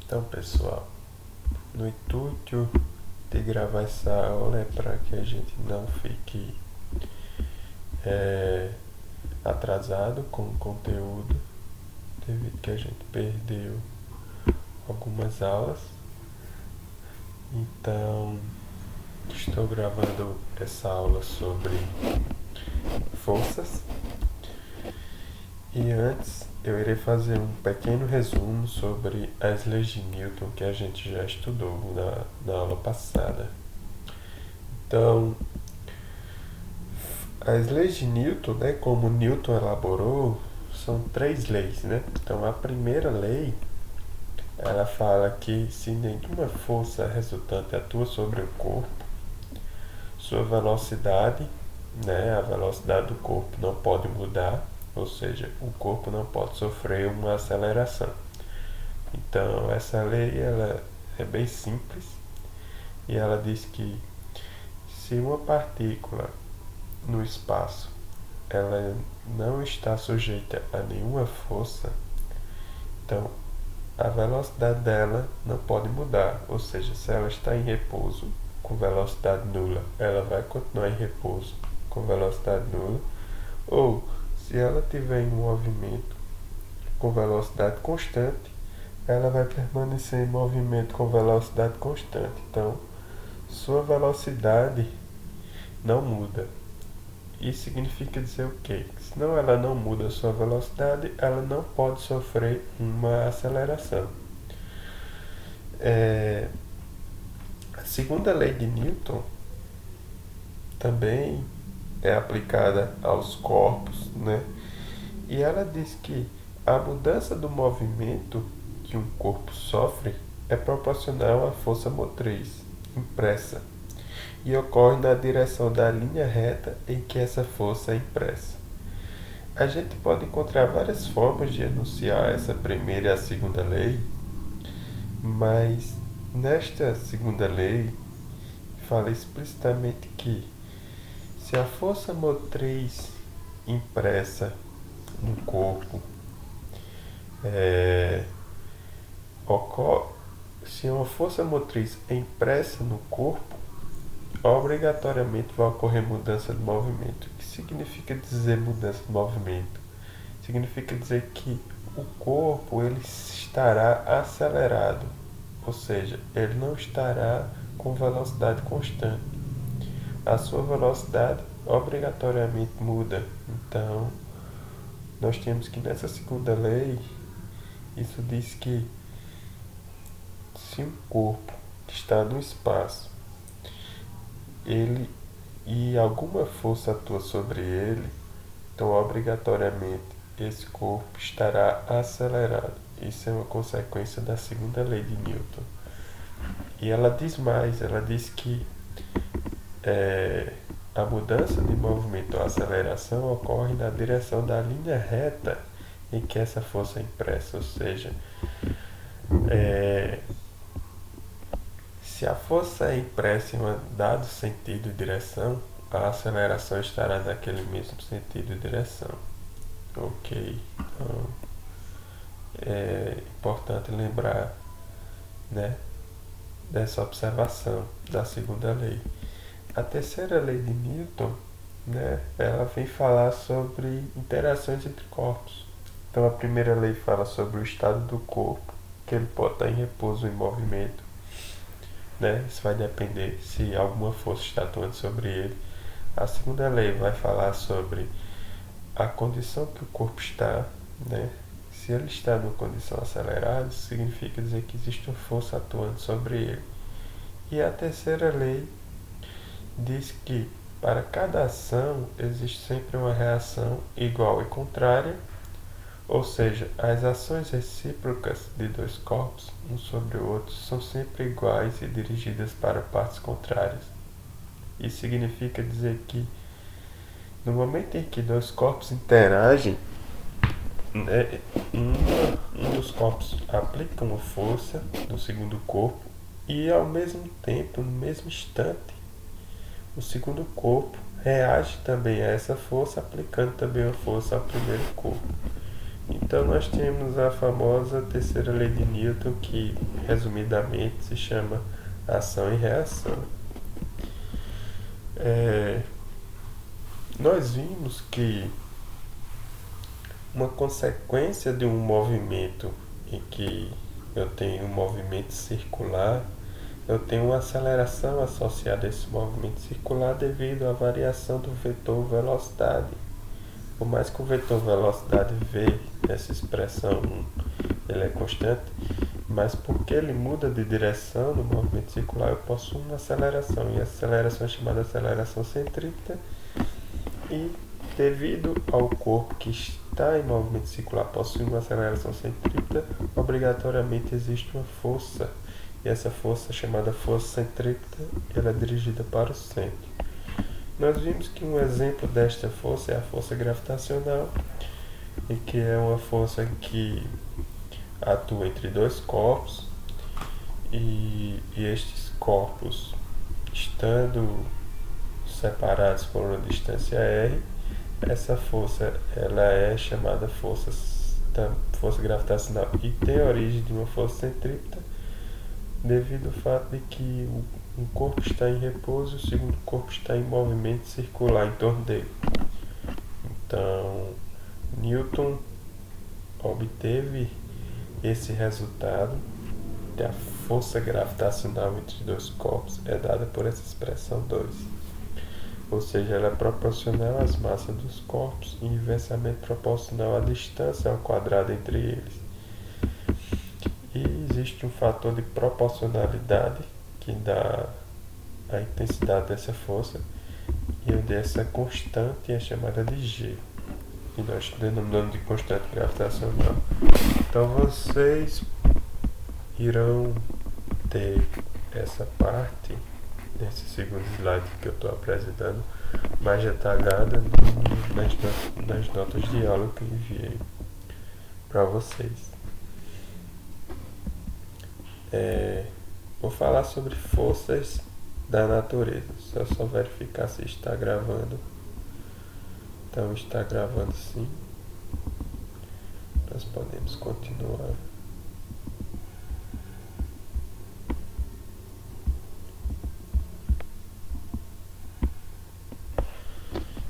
Então, pessoal, no intuito de gravar essa aula é para que a gente não fique atrasado com o conteúdo, devido que a gente perdeu algumas aulas. Então, estou gravando essa aula sobre forças. E antes, eu irei fazer um pequeno resumo sobre as leis de Newton que a gente já estudou na aula passada. Então, as leis de Newton, né, como Newton elaborou, são 3 leis, né? Então, a primeira lei, ela fala que se nenhuma força resultante atua sobre o corpo, sua velocidade, né, a velocidade do corpo não pode mudar, ou seja, o corpo não pode sofrer uma aceleração. Então, essa lei ela é bem simples e ela diz que se uma partícula no espaço ela não está sujeita a nenhuma força, então a velocidade dela não pode mudar, ou seja, se ela está em repouso com velocidade nula, ela vai continuar em repouso com velocidade nula, ou se ela tiver em movimento com velocidade constante, ela vai permanecer em movimento com velocidade constante. Então, sua velocidade não muda. Isso significa dizer o quê? Senão ela não muda a sua velocidade, ela não pode sofrer uma aceleração. A segunda lei de Newton também é aplicada aos corpos, né? E ela diz que a mudança do movimento que um corpo sofre é proporcional à força motriz impressa e ocorre na direção da linha reta em que essa força é impressa. A gente pode encontrar várias formas de enunciar essa primeira e a segunda lei, mas nesta segunda lei fala explicitamente que se a força motriz impressa no corpo se uma força motriz é impressa no corpo, obrigatoriamente vai ocorrer mudança de movimento. O que significa dizer mudança de movimento? Significa dizer que o corpo ele estará acelerado, ou seja, ele não estará com velocidade constante. A sua velocidade obrigatoriamente muda. Então, nós temos que nessa segunda lei, isso diz que se um corpo está no espaço, ele e alguma força atua sobre ele, então obrigatoriamente esse corpo estará acelerado. Isso é uma consequência da segunda lei de Newton. E ela diz mais, ela diz que a mudança de movimento ou aceleração ocorre na direção da linha reta em que essa força é impressa, ou seja, se a força é impressa em um dado sentido e direção, a aceleração estará naquele mesmo sentido e direção. Ok, então é importante lembrar, né, dessa observação da segunda lei. A terceira lei de Newton, né, ela vem falar sobre interações entre corpos. Então a primeira lei fala sobre o estado do corpo, que ele pode estar em repouso ou em movimento, né? Isso vai depender se alguma força está atuando sobre ele. A segunda lei vai falar sobre a condição que o corpo está, né? Se ele está numa condição acelerada, isso significa dizer que existe uma força atuando sobre ele. E a terceira lei diz que para cada ação existe sempre uma reação igual e contrária, ou seja, as ações recíprocas de dois corpos, um sobre o outro, são sempre iguais e dirigidas para partes contrárias. Isso significa dizer que no momento em que dois corpos interagem, né, um dos corpos aplica uma força no segundo corpo e ao mesmo tempo, no mesmo instante, o segundo corpo reage também a essa força, aplicando também uma força ao primeiro corpo. Então nós temos a famosa terceira lei de Newton, que resumidamente se chama ação e reação. Nós vimos que uma consequência de um movimento em que eu tenho um movimento circular, eu tenho uma aceleração associada a esse movimento circular devido à variação do vetor velocidade. Por mais que o vetor velocidade V, essa expressão, ele é constante, mas porque ele muda de direção no movimento circular, eu possuo uma aceleração, e essa aceleração é chamada aceleração centrípeta, e devido ao corpo que está em movimento circular possuir uma aceleração centrípeta, obrigatoriamente existe uma força, e essa força chamada força centrípeta, ela é dirigida para o centro. Nós vimos que um exemplo desta força é a força gravitacional, e que é uma força que atua entre dois corpos, e estes corpos, estando separados por uma distância r, essa força ela é chamada força gravitacional e tem origem de uma força centrípeta devido ao fato de que um corpo está em repouso e o segundo corpo está em movimento circular em torno dele. Então, Newton obteve esse resultado, que a força gravitacional entre dois corpos é dada por essa expressão 2. Ou seja, ela é proporcional às massas dos corpos e inversamente proporcional à distância ao quadrado entre eles. E existe um fator de proporcionalidade que dá a intensidade dessa força, e essa constante é chamada de G, e nós denominamos de constante gravitacional. Então vocês irão ter essa parte nesse segundo slide que eu estou apresentando mais detalhada nas notas de aula que eu enviei para vocês. Vou falar sobre forças da natureza. Só verificar se está gravando. Então está gravando sim. Nós podemos continuar.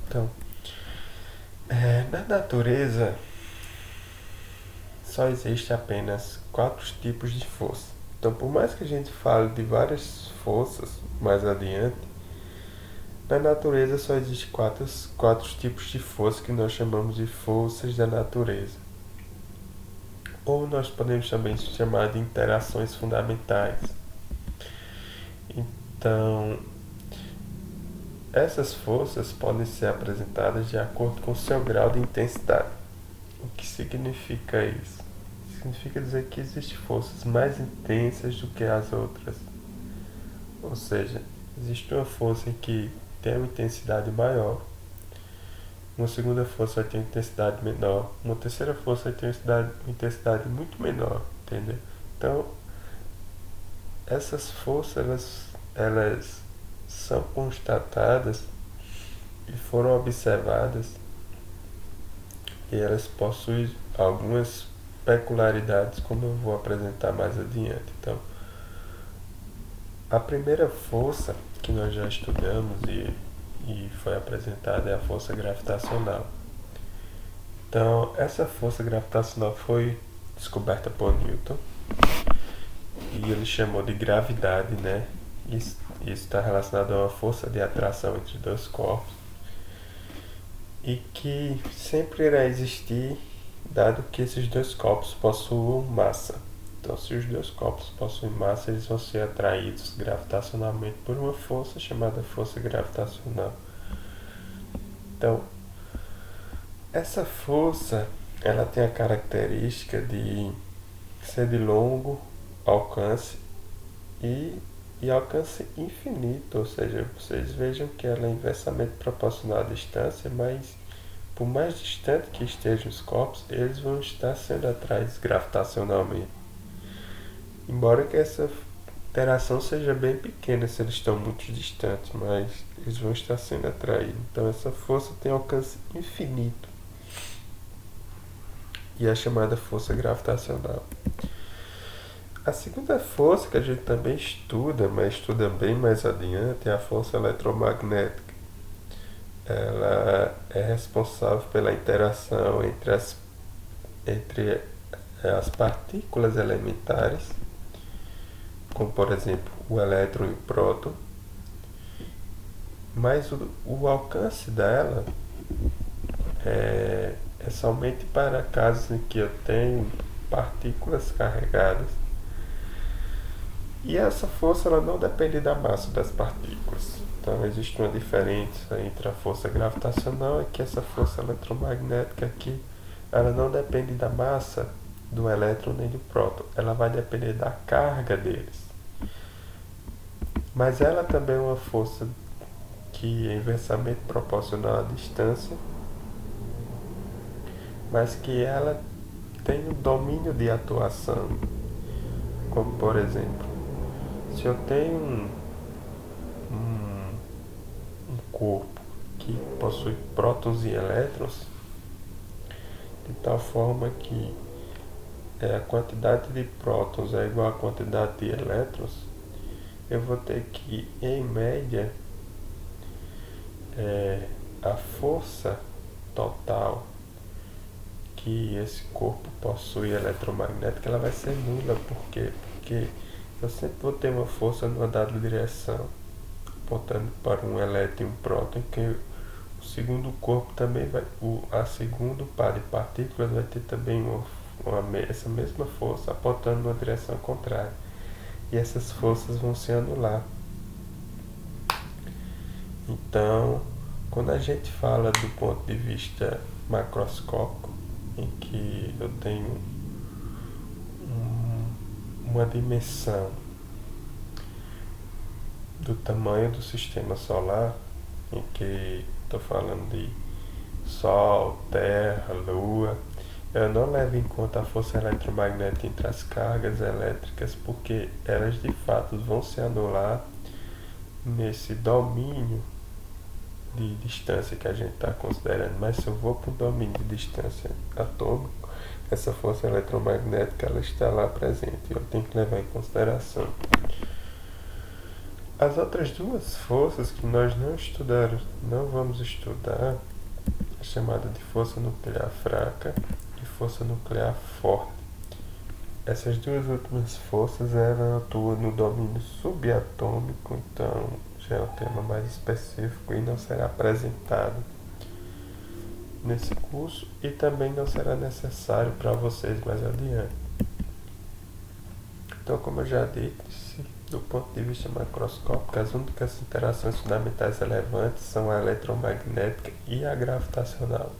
Então, na natureza só existe apenas 4 tipos de força. Então, por mais que a gente fale de várias forças mais adiante, na natureza só existe quatro tipos de força que nós chamamos de forças da natureza. Ou nós podemos também chamar de interações fundamentais. Então, essas forças podem ser apresentadas de acordo com o seu grau de intensidade. O que significa isso? Significa dizer que existem forças mais intensas do que as outras. Ou seja, existe uma força que tem uma intensidade maior, uma segunda força vai ter uma intensidade menor, uma terceira força vai ter uma intensidade muito menor, entendeu? Então, essas forças elas são constatadas e foram observadas, e elas possuem algumas peculiaridades, como eu vou apresentar mais adiante. Então, a primeira força que nós já estudamos e foi apresentada é a força gravitacional. Então, essa força gravitacional foi descoberta por Newton e ele chamou de gravidade, né? Isso está relacionado a uma força de atração entre dois corpos e que sempre irá existir, dado que esses dois corpos possuam massa. Então, se os dois corpos possuem massa, eles vão ser atraídos gravitacionalmente por uma força chamada força gravitacional. Então, essa força, ela tem a característica de ser de longo alcance e alcance infinito, ou seja, vocês vejam que ela é inversamente proporcional à distância, mas por mais distante que estejam os corpos, eles vão estar sendo atraídos gravitacionalmente. Embora que essa interação seja bem pequena se eles estão muito distantes, mas eles vão estar sendo atraídos. Então essa força tem alcance infinito. e a chamada força gravitacional. A segunda força que a gente também estuda, mas estuda bem mais adiante, é a força eletromagnética. Ela é responsável pela interação entre as partículas elementares, como por exemplo o elétron e o próton, mas o alcance dela é somente para casos em que eu tenho partículas carregadas. E essa força ela não depende da massa das partículas. Então existe uma diferença entre a força gravitacional e que essa força eletromagnética aqui, ela não depende da massa do elétron nem do próton. Ela vai depender da carga deles. Mas ela também é uma força que é inversamente proporcional à distância, mas que ela tem um domínio de atuação. Como por exemplo, se eu tenho um corpo que possui prótons e elétrons, de tal forma que a quantidade de prótons é igual à quantidade de elétrons, eu vou ter que, em média, a força total que esse corpo possui eletromagnética, ela vai ser nula. Por quê? Porque eu sempre vou ter uma força numa dada direção, apontando para um elétron e um próton, que o segundo corpo também vai, a segundo par de partículas vai ter também essa mesma força apontando numa direção contrária. E essas forças vão se anular. Então, quando a gente fala do ponto de vista macroscópico, em que eu tenho uma dimensão do tamanho do sistema solar, em que estou falando de Sol, Terra, Lua, eu não levo em conta a força eletromagnética entre as cargas elétricas, porque elas de fato vão se anular nesse domínio de distância que a gente está considerando. Mas se eu vou para o domínio de distância atômico, essa força eletromagnética ela está lá presente, eu tenho que levar em consideração. As outras duas forças que nós não vamos estudar, é chamada de força nuclear fraca e força nuclear forte. Essas duas últimas forças elas atuam no domínio subatômico, então já é um tema mais específico e não será apresentado nesse curso e também não será necessário para vocês mais adiante. Então, como eu já disse, do ponto de vista macroscópico, as únicas interações fundamentais relevantes são a eletromagnética e a gravitacional.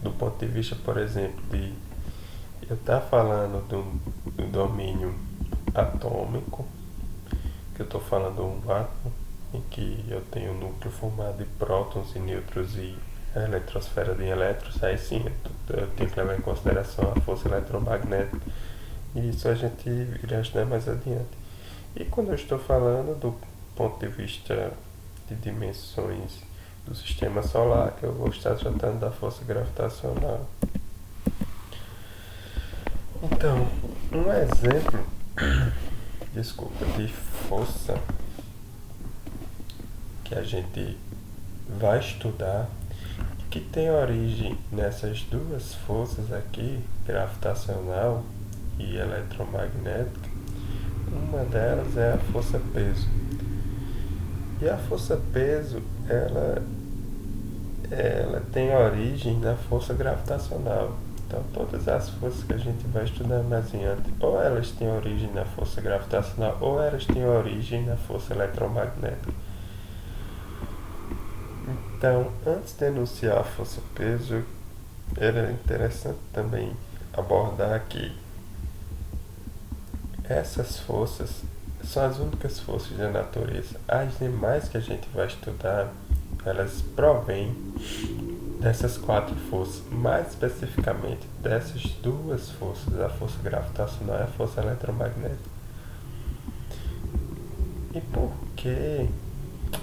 Do ponto de vista, por exemplo, de eu estar falando do domínio atômico, que eu estou falando de um átomo em que eu tenho um núcleo formado de prótons e nêutrons e a eletrosfera de elétrons, aí sim eu tenho que levar em consideração a força eletromagnética, e isso a gente irá estudar mais adiante. E quando eu estou falando do ponto de vista de dimensões do sistema solar, eu vou estar tratando da força gravitacional. Então, um exemplo de força que a gente vai estudar, que tem origem nessas duas forças aqui, gravitacional e eletromagnética. Uma delas é a força peso. E a força peso, ela tem origem na força gravitacional. Então, todas as forças que a gente vai estudar mais adiante, ou elas têm origem na força gravitacional, ou elas têm origem na força eletromagnética. Então, antes de enunciar a força-peso, era interessante também abordar que essas forças são as únicas forças da natureza. As demais que a gente vai estudar, elas provêm dessas quatro forças, mais especificamente dessas duas forças, a força gravitacional e a força eletromagnética. E por que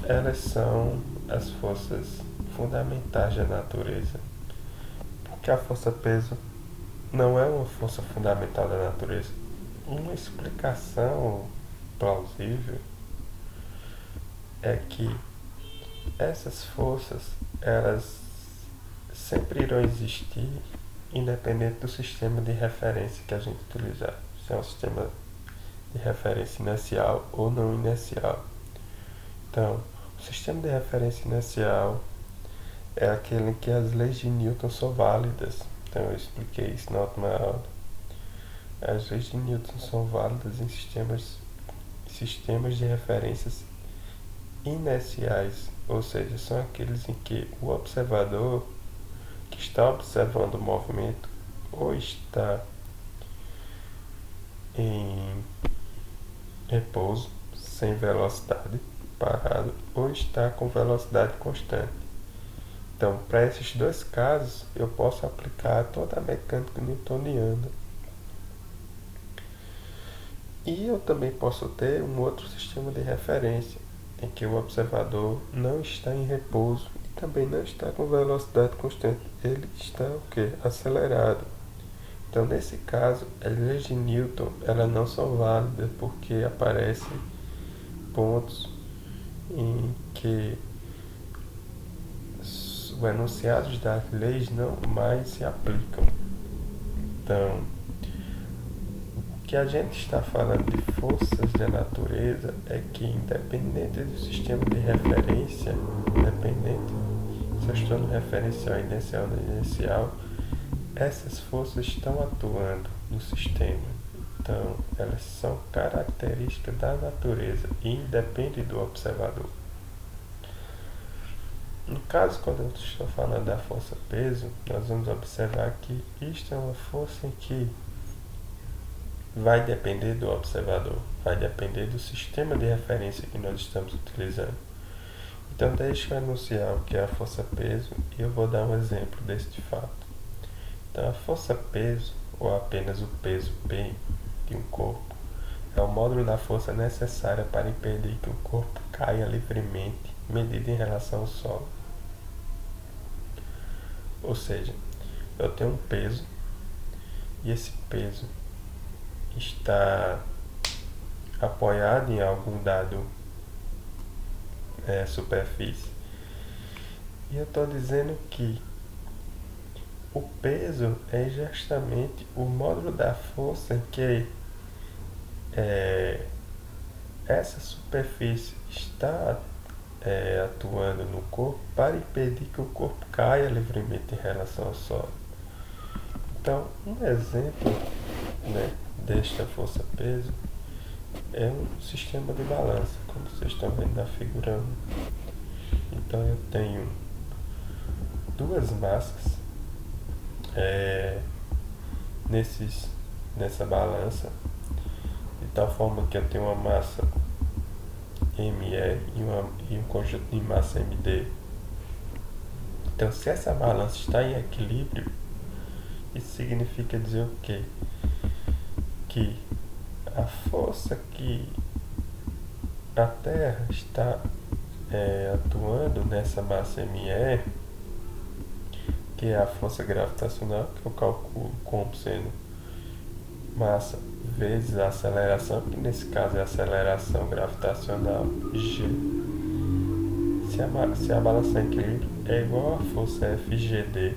elas são as forças fundamentais da natureza? que a força-peso não é uma força fundamental da natureza. Uma explicação plausível é que essas forças, elas sempre irão existir, independente do sistema de referência que a gente utilizar. Se é um sistema de referência inercial ou não inercial. Então, o sistema de referência inercial é aquele em que as leis de Newton são válidas. Então, eu expliquei isso na última aula. As leis de Newton são válidas em sistemas de referências inerciais, ou seja, são aqueles em que o observador que está observando o movimento ou está em repouso, sem velocidade, parado, ou está com velocidade constante. Então, para esses dois casos, eu posso aplicar toda a mecânica newtoniana. E eu também posso ter um outro sistema de referência, em que o observador não está em repouso e também não está com velocidade constante. Ele está o quê? Acelerado. Então, nesse caso, as leis de Newton elas não são válidas, porque aparecem pontos em que os enunciados das leis não mais se aplicam. Então, o que a gente está falando de forças da natureza é que, independente do sistema de referência, independente se eu estou no referencial, inercial ou não inercial, essas forças estão atuando no sistema. Então, elas são características da natureza e independem do observador. No caso, quando eu estou falando da força-peso, nós vamos observar que isto é uma força em que vai depender do observador, vai depender do sistema de referência que nós estamos utilizando. Então, deixa eu anunciar o que é a força-peso e eu vou dar um exemplo deste fato. Então, a força-peso, ou apenas o peso P de um corpo, é o módulo da força necessária para impedir que o corpo caia livremente, medido em relação ao solo. Ou seja, eu tenho um peso e esse peso está apoiado em algum dado superfície. E eu estou dizendo que o peso é justamente o módulo da força em que essa superfície está atuando no corpo para impedir que o corpo caia livremente em relação ao solo. Então, um exemplo, desta força-peso é um sistema de balança, como vocês estão vendo na figura 1. Então, eu tenho duas massas nessa balança, de tal forma que eu tenho uma massa ME e um conjunto de massa MD. Então, se essa balança está em equilíbrio, isso significa dizer o quê? Que a força que a Terra está atuando nessa massa ME, que é a força gravitacional, que eu calculo como sendo massa vezes a aceleração, que nesse caso é a aceleração gravitacional G. Se a balança em equilíbrio é igual à força FGD,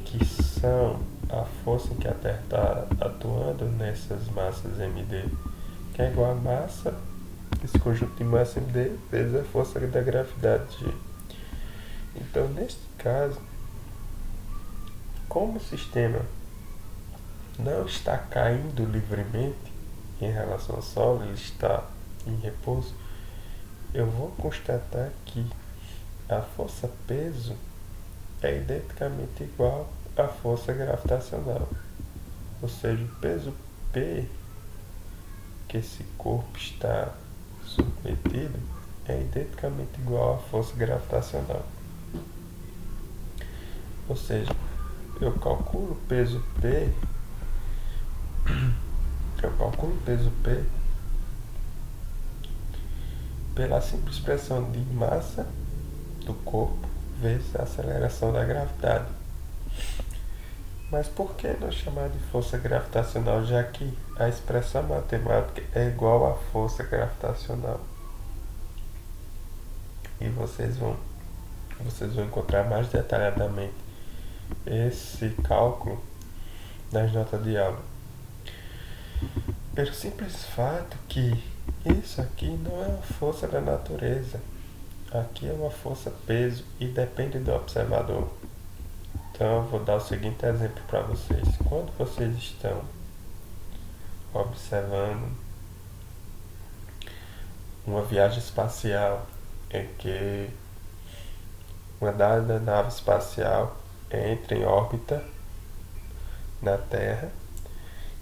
que são a força em que a Terra está atuando nessas massas MD, que é igual a massa, esse conjunto de massa MD, vezes a força da gravidade G. Então, neste caso, como o sistema não está caindo livremente em relação ao solo, ele está em repouso, eu vou constatar que a força-peso é identicamente igual à força gravitacional. Ou seja, o peso P que esse corpo está submetido é identicamente igual à força gravitacional. Ou seja, eu calculo o peso P pela simples expressão de massa do corpo vezes a aceleração da gravidade. Mas por que não chamar de força gravitacional, já que a expressão matemática é igual à força gravitacional? E vocês vão encontrar mais detalhadamente esse cálculo nas notas de aula. Pelo simples fato que isso aqui não é uma força da natureza. Aqui é uma força peso e depende do observador. Então eu vou dar o seguinte exemplo para vocês. Quando vocês estão observando uma viagem espacial em que uma dada nave espacial entra em órbita na Terra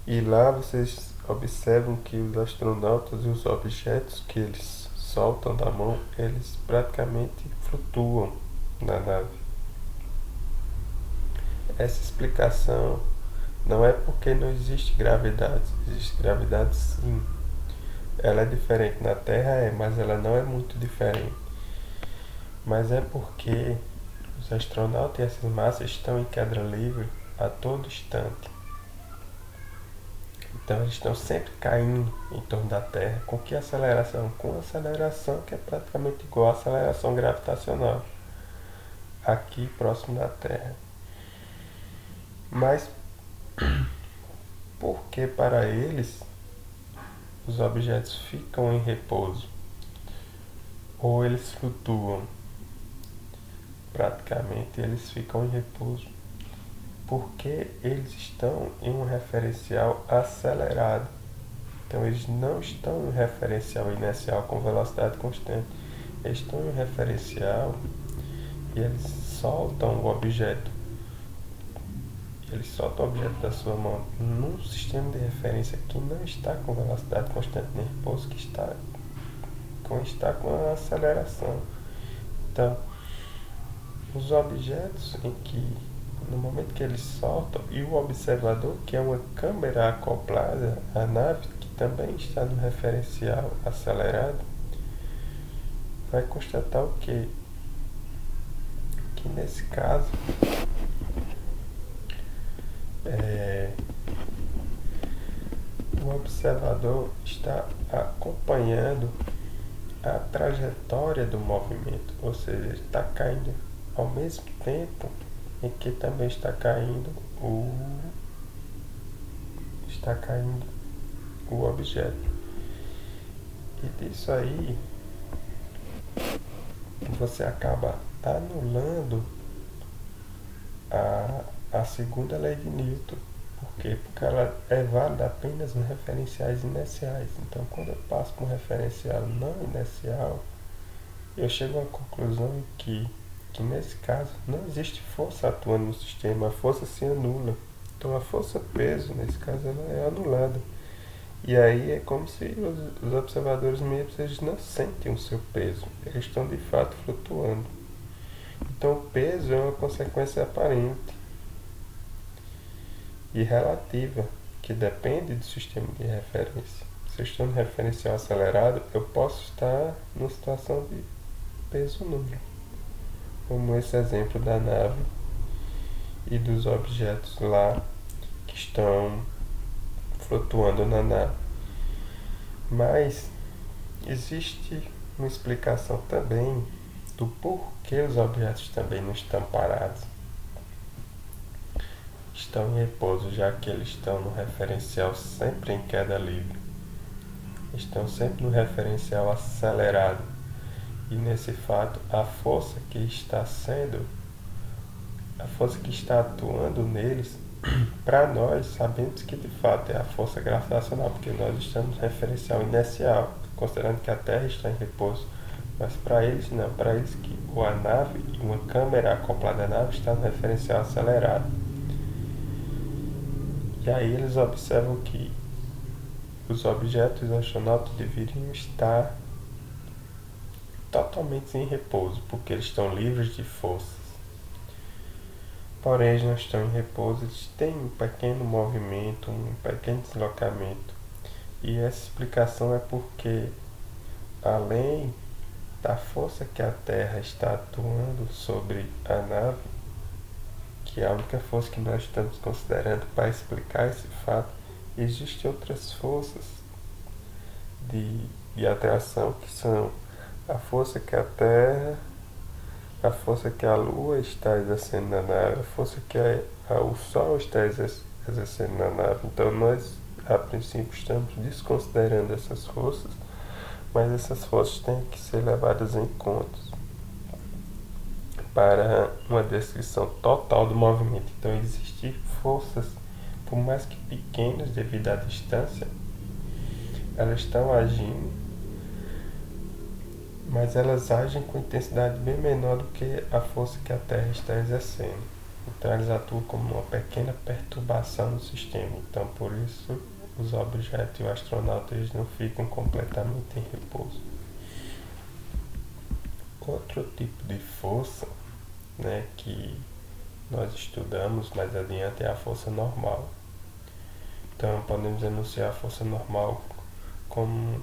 e lá vocês observam que os astronautas e os objetos que eles soltam da mão, eles praticamente flutuam na nave. Essa explicação não é porque não existe gravidade. Existe gravidade sim. Ela é diferente na Terra, mas ela não é muito diferente. Mas é porque os astronautas e essas massas estão em queda livre a todo instante. Então eles estão sempre caindo em torno da Terra. Com que aceleração? Com aceleração que é praticamente igual à aceleração gravitacional aqui próximo da Terra. Mas por que para eles os objetos ficam em repouso? Ou eles flutuam? Praticamente eles ficam em repouso. Porque eles estão em um referencial acelerado. Então eles não estão em um referencial inercial com velocidade constante. Eles estão em um referencial e eles soltam o objeto. Eles soltam o objeto da sua mão num sistema de referência que não está com velocidade constante nem repouso, que está com a aceleração. Então, os objetos em que, no momento que eles soltam, e o observador, que é uma câmera acoplada à nave, que também está no referencial acelerado, vai constatar o quê? Que nesse caso, o observador está acompanhando a trajetória do movimento, ou seja, ele está caindo ao mesmo tempo em que também está caindo o objeto. E disso aí você acaba anulando a segunda lei de Newton. Por quê? Porque ela é válida apenas em referenciais inerciais. Então, quando eu passo para um referencial não inercial, eu chego a uma conclusão que nesse caso não existe força atuando no sistema, a força se anula. Então, a força peso, nesse caso, ela é anulada. E aí é como se os observadores mesmos eles não sentem o seu peso, eles estão de fato flutuando. Então, o peso é uma consequência aparente e relativa, que depende do sistema de referência. Se eu estou no referencial acelerado, eu posso estar numa situação de peso nulo, como esse exemplo da nave e dos objetos lá que estão flutuando na nave. Mas existe uma explicação também do porquê os objetos também não estão parados. Estão em repouso, já que eles estão no referencial sempre em queda livre. Estão sempre no referencial acelerado. E nesse fato, a força que está atuando neles, para nós, sabemos que de fato é a força gravitacional, porque nós estamos no referencial inercial, considerando que a Terra está em repouso. Mas para eles não, para eles que a nave, uma câmera acoplada à nave está no referencial acelerado. E aí eles observam que os objetos astronautas deveriam estar totalmente em repouso, porque eles estão livres de forças. Porém, eles não estão em repouso, eles têm um pequeno movimento, um pequeno deslocamento. E essa explicação é porque, além da força que a Terra está atuando sobre a nave, que a única força que nós estamos considerando para explicar esse fato, existem outras forças de atração, que são a força que a Terra, a força que a Lua está exercendo na nave, a força que o Sol está exercendo na nave. Então nós, a princípio, estamos desconsiderando essas forças, mas essas forças têm que ser levadas em conta para uma descrição total do movimento. Então existem forças, por mais que pequenas devido à distância, elas estão agindo, mas elas agem com intensidade bem menor do que a força que a Terra está exercendo. Então elas atuam como uma pequena perturbação no sistema. Então por isso os objetos e o astronauta eles não ficam completamente em repouso. Outro tipo de força, né, que nós estudamos mais adiante é a força normal. Então podemos enunciar a força normal como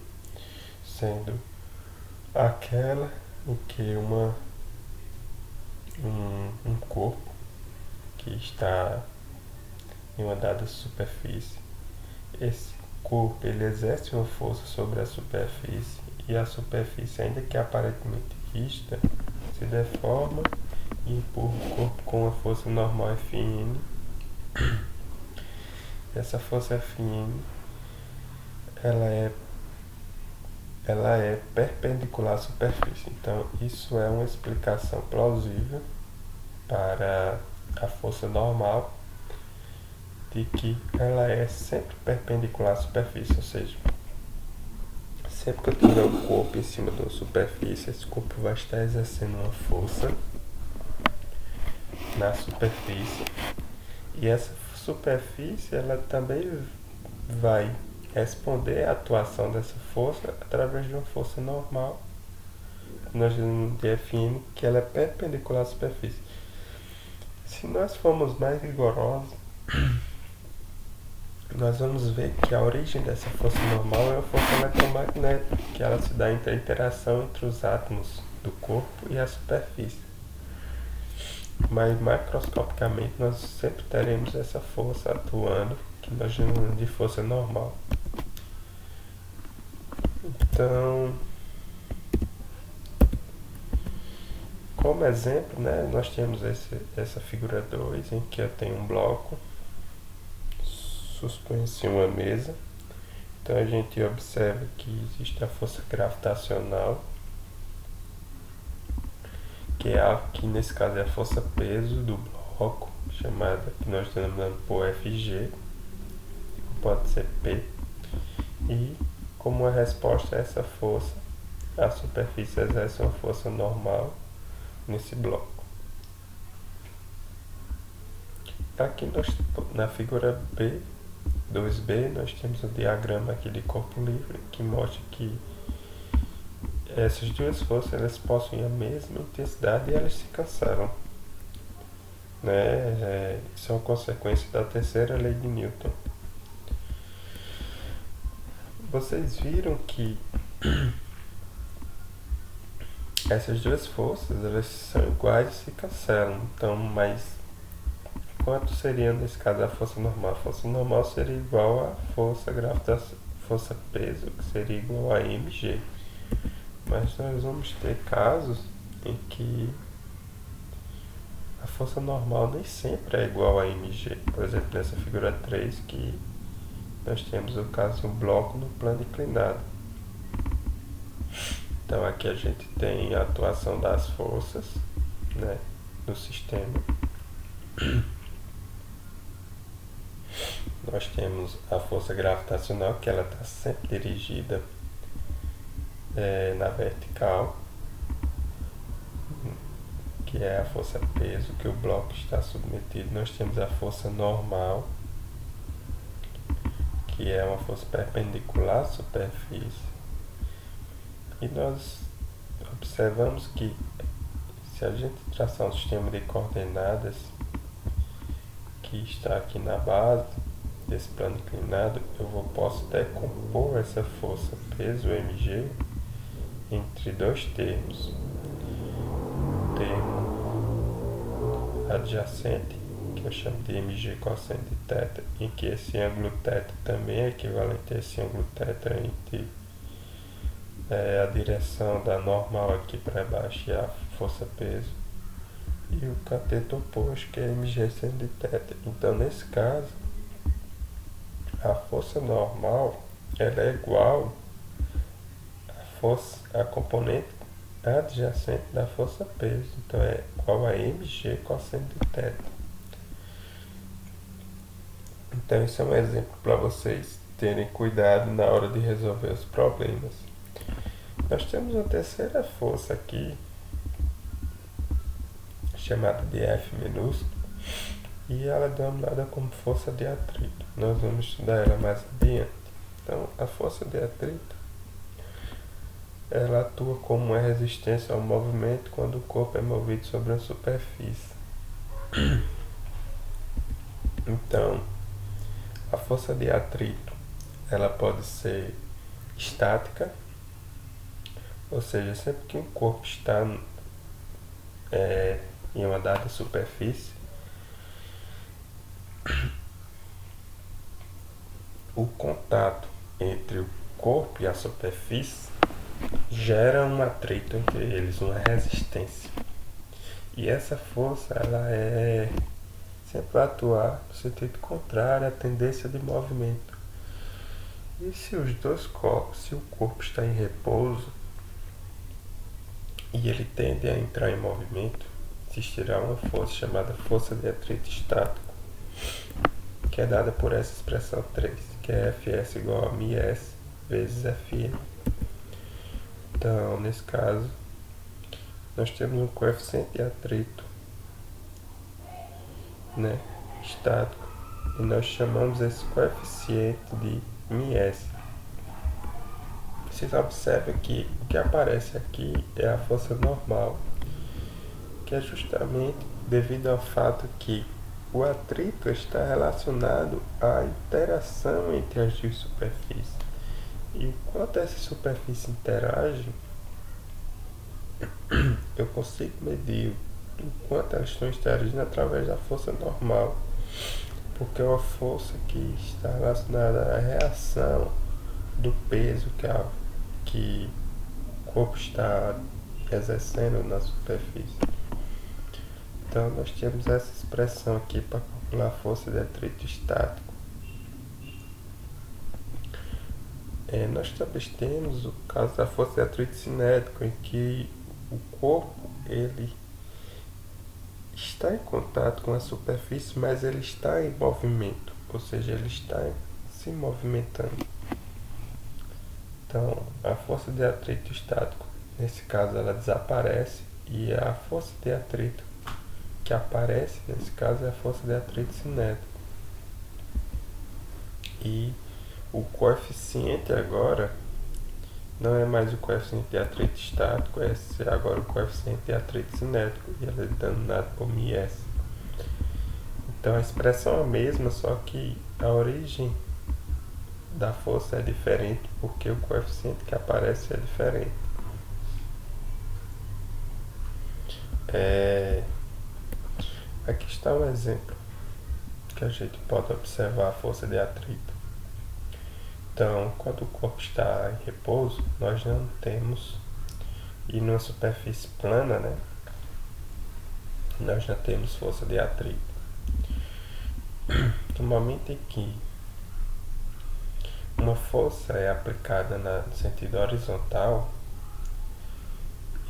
sendo aquela em que um corpo que está em uma dada superfície, esse corpo ele exerce uma força sobre a superfície e a superfície, ainda que aparentemente rígida, se deforma e empurra o corpo com uma força normal Fn. Essa força Fn ela é perpendicular à superfície. Então isso é uma explicação plausível para a força normal, de que ela é sempre perpendicular à superfície, ou seja, sempre que eu tiver o corpo em cima da superfície, esse corpo vai estar exercendo uma força na superfície, e essa superfície ela também vai responder à atuação dessa força através de uma força normal, nós definimos que ela é perpendicular à superfície. Se nós formos mais rigorosos, nós vamos ver que a origem dessa força normal é a força eletromagnética, que ela se dá entre a interação entre os átomos do corpo e a superfície. Mas macroscopicamente nós sempre teremos essa força atuando, que nós chamamos de força normal. Então, como exemplo, né, nós temos essa figura 2, em que eu tenho um bloco suspenso em uma mesa. Então a gente observa que existe a força gravitacional, que nesse caso é a força peso do bloco, chamada, que nós denominamos por Fg, pode ser P, e como uma resposta a essa força, a superfície exerce uma força normal nesse bloco. Aqui na figura 2b, nós temos o diagrama aqui de corpo livre, que mostra que essas duas forças elas possuem a mesma intensidade e elas se cancelam, né? Isso é uma consequência da terceira lei de Newton. Vocês viram que essas duas forças elas são iguais e se cancelam. Então, mas quanto seria nesse caso a força normal? A força normal seria igual à força força peso, que seria igual a mg. Mas nós vamos ter casos em que a força normal nem sempre é igual a mg. Por exemplo, nessa figura 3, que nós temos o caso de um bloco no plano inclinado. Então aqui a gente tem a atuação das forças, né, no sistema. Nós temos a força gravitacional, que ela está sempre dirigida na vertical, que é a força peso que o bloco está submetido. Nós temos a força normal, que é uma força perpendicular à superfície. E nós observamos que se a gente traçar um sistema de coordenadas que está aqui na base desse plano inclinado, posso decompor essa força peso mg entre dois termos: o termo adjacente que eu chamo de mg cosseno de θ, em que esse ângulo θ também é equivalente a esse ângulo θ entre a direção da normal aqui para baixo e a força-peso, e o cateto oposto, que é mg seno de θ. Então, nesse caso, a força normal ela é igual a componente adjacente da força-peso. Então, é igual a mg cosseno de θ. Então, isso é um exemplo para vocês terem cuidado na hora de resolver os problemas. Nós temos uma terceira força aqui, chamada de F minúsculo, e ela é denominada como força de atrito. Nós vamos estudar ela mais adiante. Então, a força de atrito, ela atua como uma resistência ao movimento quando o corpo é movido sobre uma superfície. Então, a força de atrito, ela pode ser estática, ou seja, sempre que um corpo está em uma dada superfície, o contato entre o corpo e a superfície gera um atrito entre eles, uma resistência. E essa força, ela sempre vai atuar no sentido contrário à tendência de movimento. E se os dois corpos, se o corpo está em repouso e ele tende a entrar em movimento, existirá uma força chamada força de atrito estático, que é dada por essa expressão 3, que é Fs igual a μs vezes Fm. Então, nesse caso, nós temos um coeficiente de atrito, estático, e nós chamamos esse coeficiente de μs. Vocês observam que o que aparece aqui é a força normal, que é justamente devido ao fato que o atrito está relacionado à interação entre as duas superfícies. E enquanto essas superfícies interagem, eu consigo medir o quanto elas estão interagindo através da força normal, porque é uma força que está relacionada à reação do peso que o corpo está exercendo na superfície. Então, nós temos essa expressão aqui para calcular a força de atrito estático. Nós também temos o caso da força de atrito cinético, em que o corpo ele está em contato com a superfície, mas ele está em movimento, ou seja, ele está se movimentando. Então, a força de atrito estático, nesse caso, ela desaparece, e a força de atrito que aparece, nesse caso, é a força de atrito cinético. E o coeficiente agora não é mais o coeficiente de atrito estático, é agora o coeficiente de atrito cinético, e ele é denominado por μs. Então a expressão é a mesma, só que a origem da força é diferente, porque o coeficiente que aparece é diferente. Aqui está um exemplo que a gente pode observar a força de atrito. Então, quando o corpo está em repouso, nós não temos, e numa superfície plana, nós não temos força de atrito. No momento em que uma força é aplicada no sentido horizontal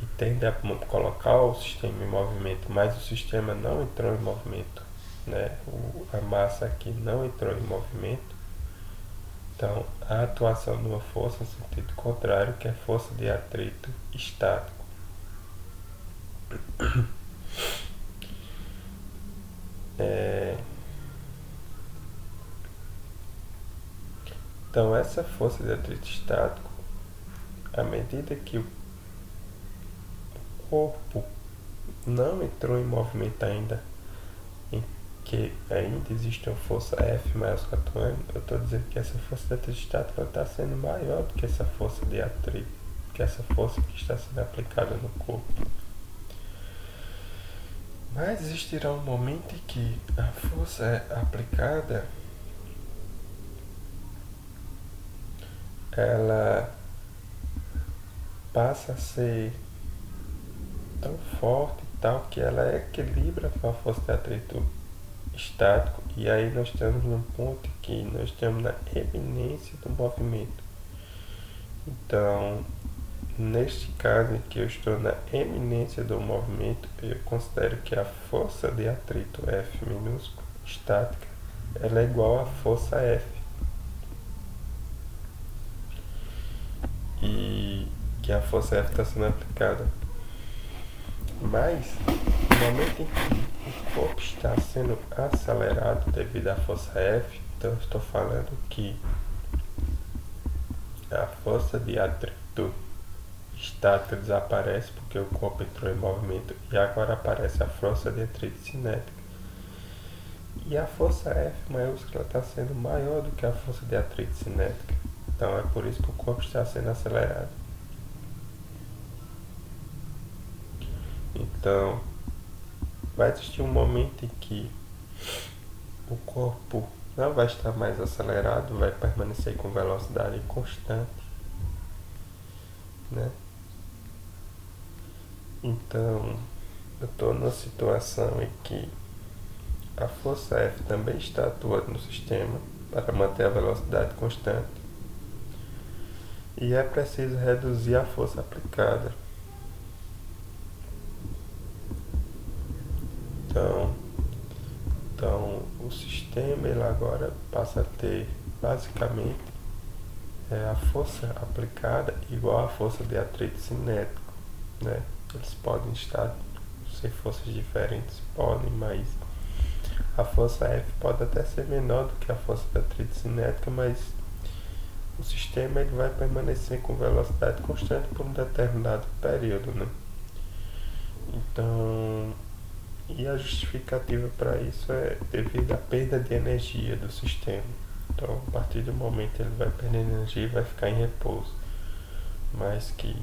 e tende a colocar o sistema em movimento, mas o sistema não entrou em movimento, a massa aqui não entrou em movimento, então a atuação de uma força no sentido contrário, que é força de atrito estático. Então essa força de atrito estático, à medida que o corpo não entrou em movimento ainda, em que ainda existe uma força F maior que atuando, eu estou dizendo que essa força de atrito estático está sendo maior do que essa força de atrito, que essa força que está sendo aplicada no corpo. Mas existirá um momento em que a força é aplicada, ela passa a ser tão forte e tal que ela equilibra com a força de atrito estático, e aí nós estamos num ponto que nós estamos na eminência do movimento. Então, neste caso em que eu estou na eminência do movimento, eu considero que a força de atrito F minúsculo estática, ela é igual à força F. E que a força F está sendo aplicada. Mas, no momento em que o corpo está sendo acelerado devido à força F, então eu estou falando que a força de atrito estática desaparece porque o corpo entrou em movimento e agora aparece a força de atrito cinética. E a força F maiúscula está sendo maior do que a força de atrito cinética. Então é por isso que o corpo está sendo acelerado. Então, vai existir um momento em que o corpo não vai estar mais acelerado, vai permanecer com velocidade constante, né? Então, eu estou numa situação em que a força F também está atuando no sistema para manter a velocidade constante e é preciso reduzir a força aplicada. Então o sistema ele agora passa a ter basicamente a força aplicada igual à força de atrito cinético, né? Eles podem ser forças diferentes, podem, mas a força F pode até ser menor do que a força de atrito cinética, mas o sistema ele vai permanecer com velocidade constante por um determinado período, né? Então, e a justificativa para isso é devido à perda de energia do sistema. Então, a partir do momento que ele vai perder energia e vai ficar em repouso. Mas que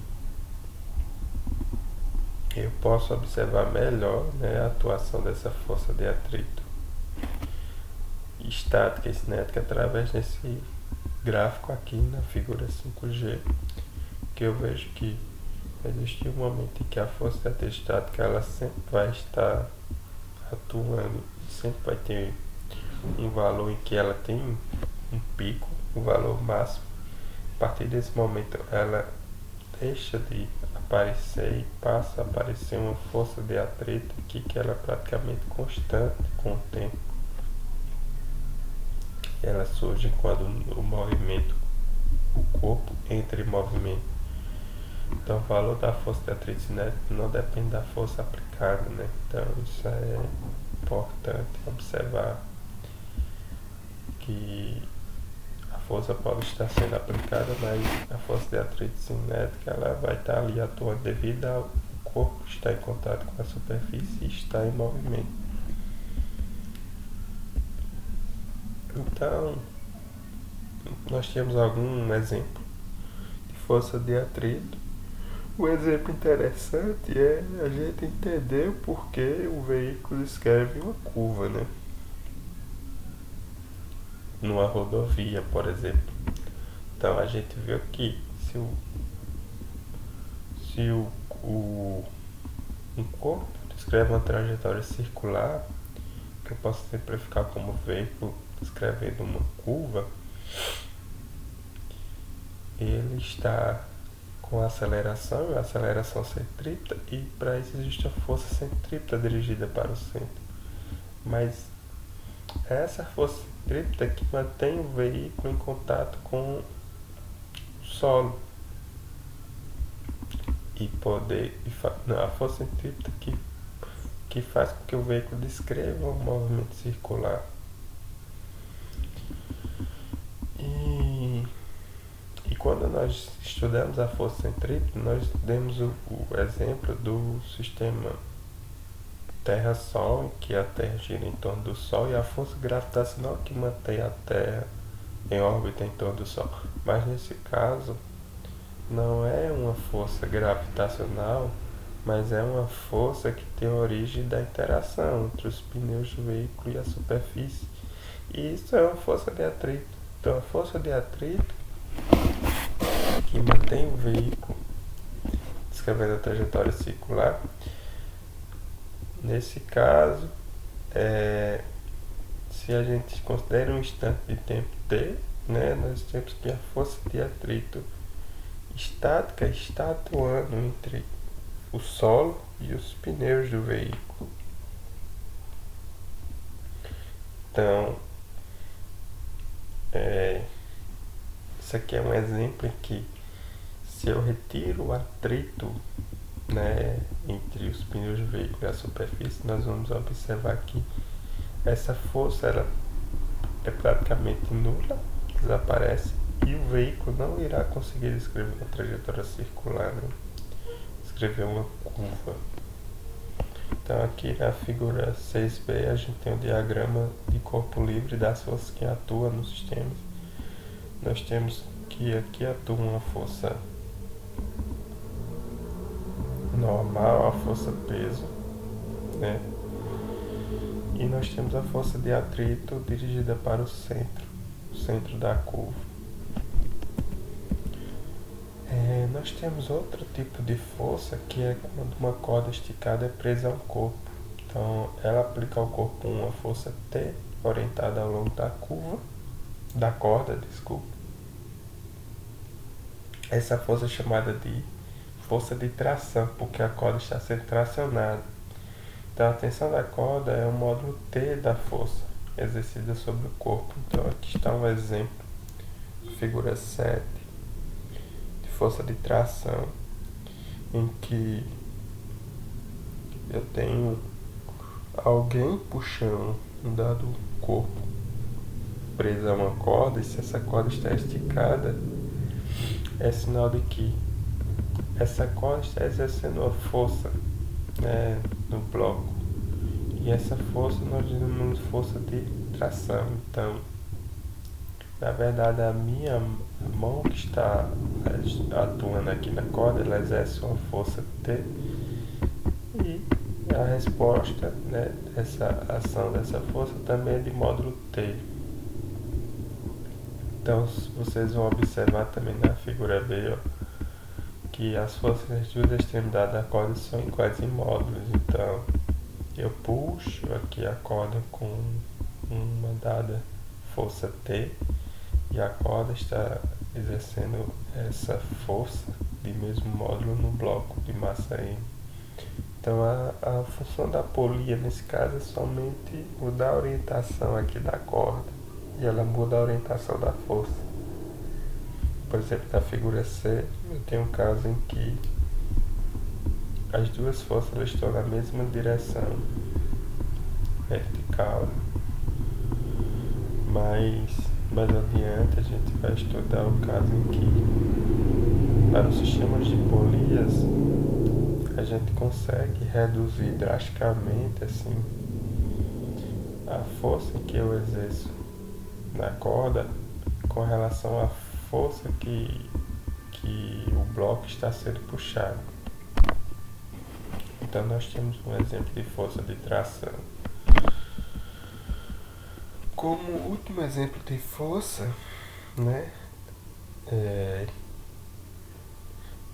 eu posso observar melhor, né, a atuação dessa força de atrito estática e cinética através desse gráfico aqui na figura 5G, que eu vejo que existe um momento em que a força de atrito estática ela sempre vai estar atuando, sempre vai ter um valor em que ela tem um pico, um valor máximo. A partir desse momento ela deixa de aparecer e passa a aparecer uma força de atrito aqui que ela é praticamente constante com o tempo. Ela surge quando o movimento, o corpo entra em movimento. Então o valor da força de atrito cinético não depende da força aplicada, né? Então isso é importante observar, que a força pode estar sendo aplicada, mas a força de atrito cinética ela vai estar ali atuando devido ao corpo estar em contato com a superfície e estar em movimento. Então, nós temos algum exemplo de força de atrito. Um exemplo interessante é a gente entender o porquê o veículo escreve uma curva, né? Numa rodovia, por exemplo. Então a gente viu que se um corpo descreve uma trajetória circular, que eu posso simplificar como veículo descrevendo uma curva, ele está com a aceleração centrípeta, e para isso existe a força centrípeta dirigida para o centro. Mas é essa força centrípeta que mantém o veículo em contato com o solo. A força centrípeta que faz com que o veículo descreva um movimento circular. E quando nós estudamos a força centrípeta, nós demos o exemplo do sistema Terra-Sol, em que a Terra gira em torno do Sol, e a força gravitacional que mantém a Terra em órbita em torno do Sol. Mas nesse caso, não é uma força gravitacional, mas é uma força que tem origem da interação entre os pneus do veículo e a superfície. E isso é uma força de atrito. Então, a força de atrito que mantém o veículo descrevendo a trajetória circular, nesse caso, se a gente considera um instante de tempo t, né, nós temos que a força de atrito estática está atuando entre o solo e os pneus do veículo. Então, isso aqui é um exemplo em que, se eu retiro o atrito, né, entre os pneus do veículo e a superfície, nós vamos observar que essa força ela é praticamente nula, desaparece, e o veículo não irá conseguir descrever uma trajetória circular, né? Escrever uma curva. Então, aqui na figura 6b a gente tem o diagrama de corpo livre das forças que atuam no sistema. Nós temos que aqui atua uma força normal, a força peso, né? E nós temos a força de atrito dirigida para o centro da curva. Nós temos outro tipo de força, que é quando uma corda esticada é presa a um corpo. Então, ela aplica ao corpo uma força T orientada ao longo da corda. Essa força é chamada de força de tração, porque a corda está sendo tracionada. Então, a tensão da corda é o módulo T da força exercida sobre o corpo. Então, aqui está um exemplo, figura 7, de força de tração, em que eu tenho alguém puxando um dado corpo preso a uma corda, e se essa corda está esticada, é sinal de que essa corda está exercendo uma força, né, no bloco. E essa força nós denominamos força de tração. Então, na verdade, a minha mão que está atuando aqui na corda, ela exerce uma força T, e a resposta, né, dessa ação dessa força também é de módulo T. Então, vocês vão observar também na figura B, ó, que as forças das duas extremidades da corda são iguais em módulos. Então, eu puxo aqui a corda com uma dada força T, e a corda está exercendo essa força de mesmo módulo no bloco de massa M. Então, a função da polia nesse caso é somente mudar a orientação aqui da corda, e ela muda a orientação da força. Por exemplo, na figura C, eu tenho um caso em que as duas forças estão na mesma direção vertical, mas mais adiante a gente vai estudar o caso em que, para os sistemas de polias, a gente consegue reduzir drasticamente assim a força que eu exerço na corda com relação à força que o bloco está sendo puxado. Então, nós temos um exemplo de força de tração. Como último exemplo de força, né,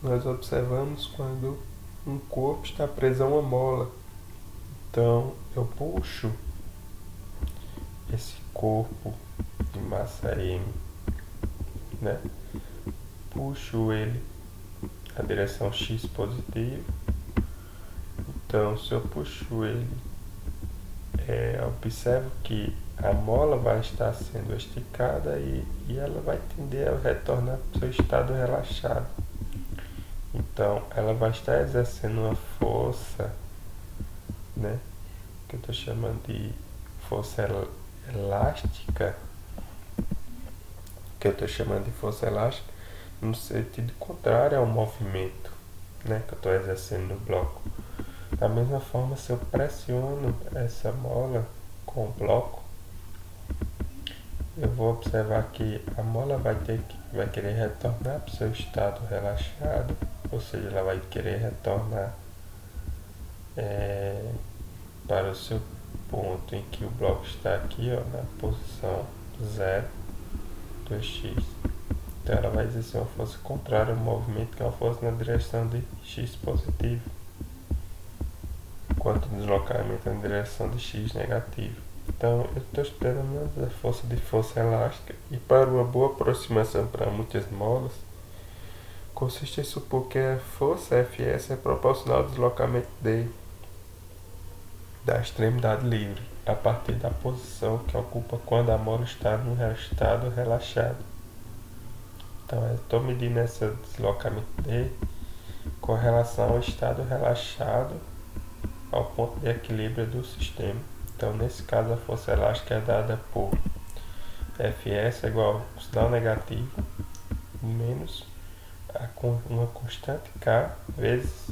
nós observamos quando um corpo está preso a uma mola. Então, eu puxo esse corpo de massa M, né? Puxo ele na direção X positiva. Então, se eu puxo ele, observo que a mola vai estar sendo esticada e ela vai tender a retornar para o seu estado relaxado. Então, ela vai estar exercendo uma força, né, que eu estou chamando de força elástica, no sentido contrário ao movimento, né, que eu estou exercendo no bloco. Da mesma forma, se eu pressiono essa mola com o bloco, eu vou observar que a mola vai querer retornar para o seu estado relaxado, ou seja, ela vai querer retornar para o seu ponto em que o bloco está aqui, ó, na posição 0, 2x. Então ela vai exercer uma força contrária ao movimento, que é uma força na direção de x positivo, enquanto o deslocamento é na direção de x negativo. Então eu estou estudando a força elástica, e para uma boa aproximação para muitas molas, consiste em supor que a força Fs é proporcional ao deslocamento d da extremidade livre, a partir da posição que ocupa quando a mola está no estado relaxado. Então eu estou medindo esse deslocamento d com relação ao estado relaxado, ao ponto de equilíbrio do sistema. Então nesse caso a força elástica é dada por Fs é igual ao sinal negativo menos uma constante K vezes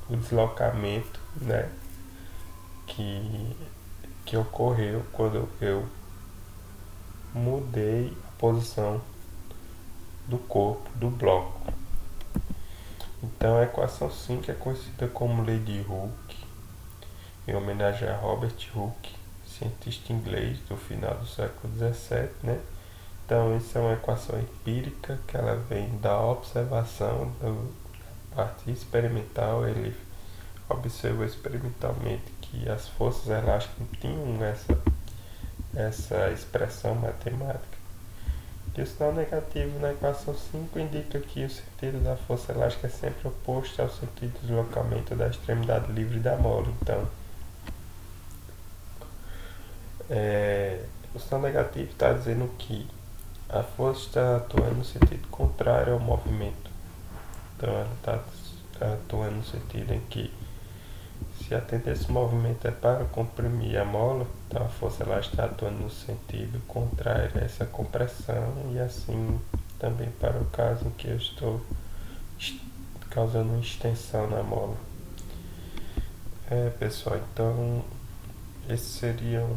o deslocamento, né, que ocorreu quando eu mudei a posição do corpo do bloco. Então a equação 5 é conhecida como lei de Hooke, em homenagem a Robert Hooke, cientista inglês do final do século XVII, né? Então isso é uma equação empírica que ela vem da observação da parte experimental. Ele observou experimentalmente que as forças elásticas tinham essa expressão matemática. E o sinal negativo na equação 5 indica que o sentido da força elástica é sempre oposto ao sentido de deslocamento da extremidade livre da mola. Então, o sinal negativo está dizendo que a força está atuando no sentido contrário ao movimento. Então ela está atuando no sentido em que, se a tendência do movimento é para comprimir a mola, então a força elástica está atuando no sentido contrário a essa compressão, e assim também para o caso em que eu estou causando uma extensão na mola. Pessoal, então esses seriam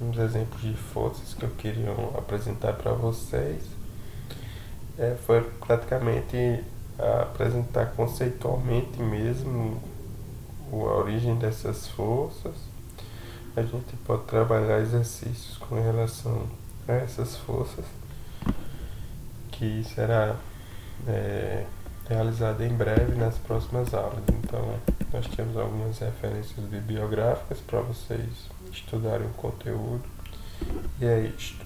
uns exemplos de forças que eu queria apresentar para vocês. Foi praticamente apresentar conceitualmente mesmo a origem dessas forças. A gente pode trabalhar exercícios com relação a essas forças, que será realizado em breve nas próximas aulas. Então nós temos algumas referências bibliográficas para vocês estudarem o conteúdo. E é isto.